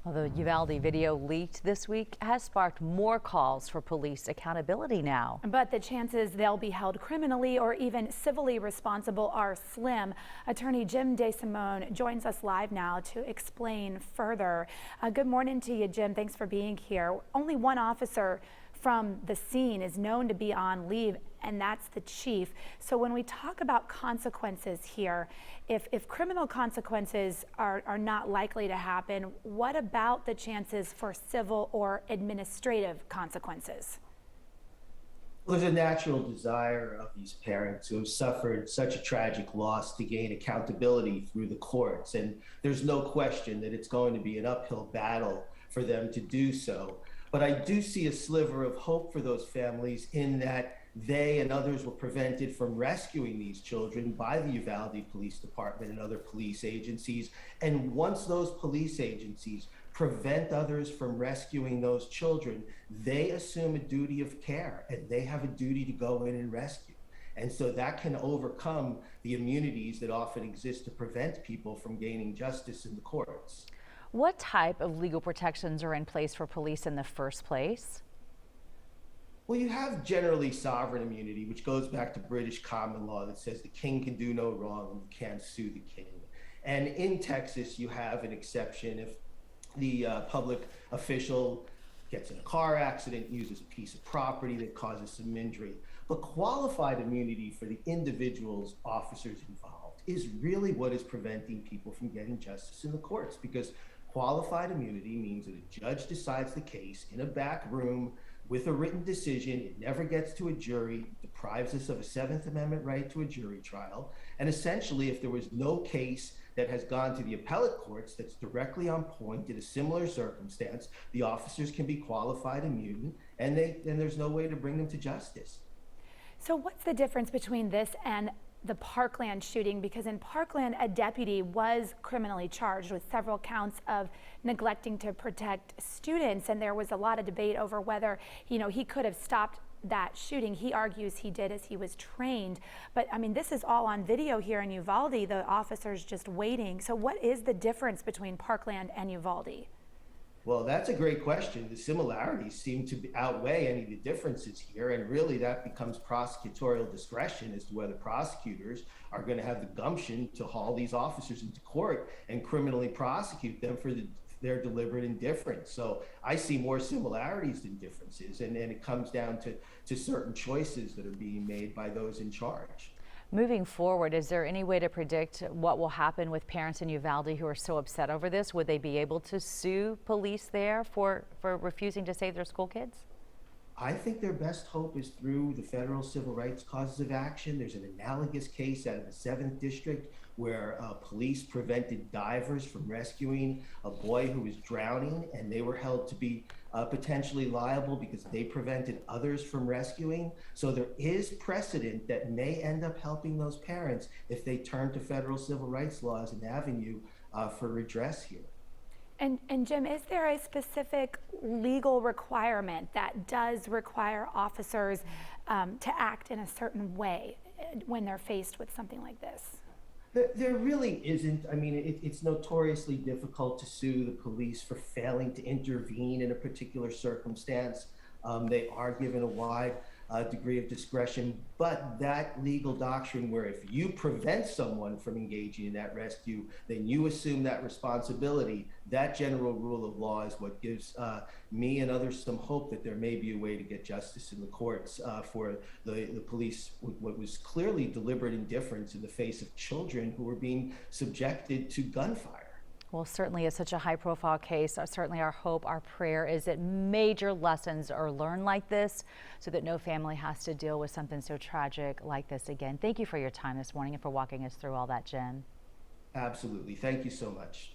Well, the Uvalde video leaked this week has sparked more calls for police accountability now. But the chances they'll be held criminally or even civilly responsible are slim. Attorney Jim DeSimone joins us live now to explain further. Good morning to you, Jim. Thanks for being here. Only one officer from the scene is known to be on leave, and that's the chief. So when we talk about consequences here, if criminal consequences are not likely to happen, what about the chances for civil or administrative consequences? Well, there's a natural desire of these parents who have suffered such a tragic loss to gain accountability through the courts. And there's no question that it's going to be an uphill battle for them to do so. But I do see a sliver of hope for those families in that they and others were prevented from rescuing these children by the Uvalde Police Department and other police agencies. And once those police agencies prevent others from rescuing those children, they assume a duty of care and they have a duty to go in and rescue. And so that can overcome the immunities that often exist to prevent people from gaining justice in the courts. What type of legal protections are in place for police in the first place? Well, you have generally sovereign immunity, which goes back to British common law that says the king can do no wrong and you can't sue the king. And in Texas, you have an exception if the public official gets in a car accident, uses a piece of property that causes some injury. But qualified immunity for the individuals, officers involved, is really what is preventing people from getting justice in the courts, because qualified immunity means that a judge decides the case in a back room with a written decision. It never gets to a jury, deprives us of a Seventh Amendment right to a jury trial. And essentially, if there was no case that has gone to the appellate courts that's directly on point in a similar circumstance, the officers can be qualified immune, and there's no way to bring them to justice. So what's the difference between this and the Parkland shooting? Because in Parkland, a deputy was criminally charged with several counts of neglecting to protect students, and there was a lot of debate over whether, he could have stopped that shooting. He argues he did as he was trained. But I mean, this is all on video here in Uvalde, the officers just waiting. So what is the difference between Parkland and Uvalde? Well, that's a great question. The similarities seem to outweigh any of the differences here, and really that becomes prosecutorial discretion as to whether prosecutors are going to have the gumption to haul these officers into court and criminally prosecute them for their deliberate indifference. So I see more similarities than differences, and it comes down to certain choices that are being made by those in charge. Moving forward, is there any way to predict what will happen with parents in Uvalde who are so upset over this? Would they be able to sue police there for refusing to save their school kids? I think their best hope is through the federal civil rights causes of action. There's an analogous case out of the 7th District where police prevented divers from rescuing a boy who was drowning, and they were held to be potentially liable because they prevented others from rescuing. So there is precedent that may end up helping those parents if they turn to federal civil rights law as an avenue for redress here. And Jim, is there a specific legal requirement that does require officers to act in a certain way when they're faced with something like this? There really isn't. I mean, it's notoriously difficult to sue the police for failing to intervene in a particular circumstance. They are given a wide degree of discretion, but that legal doctrine where if you prevent someone from engaging in that rescue, then you assume that responsibility, that general rule of law is what gives me and others some hope that there may be a way to get justice in the courts for the police, what was clearly deliberate indifference in the face of children who were being subjected to gunfire. Well, certainly it's such a high-profile case. Certainly our hope, our prayer is that major lessons are learned like this so that no family has to deal with something so tragic like this again. Thank you for your time this morning and for walking us through all that, Jen. Absolutely. Thank you so much.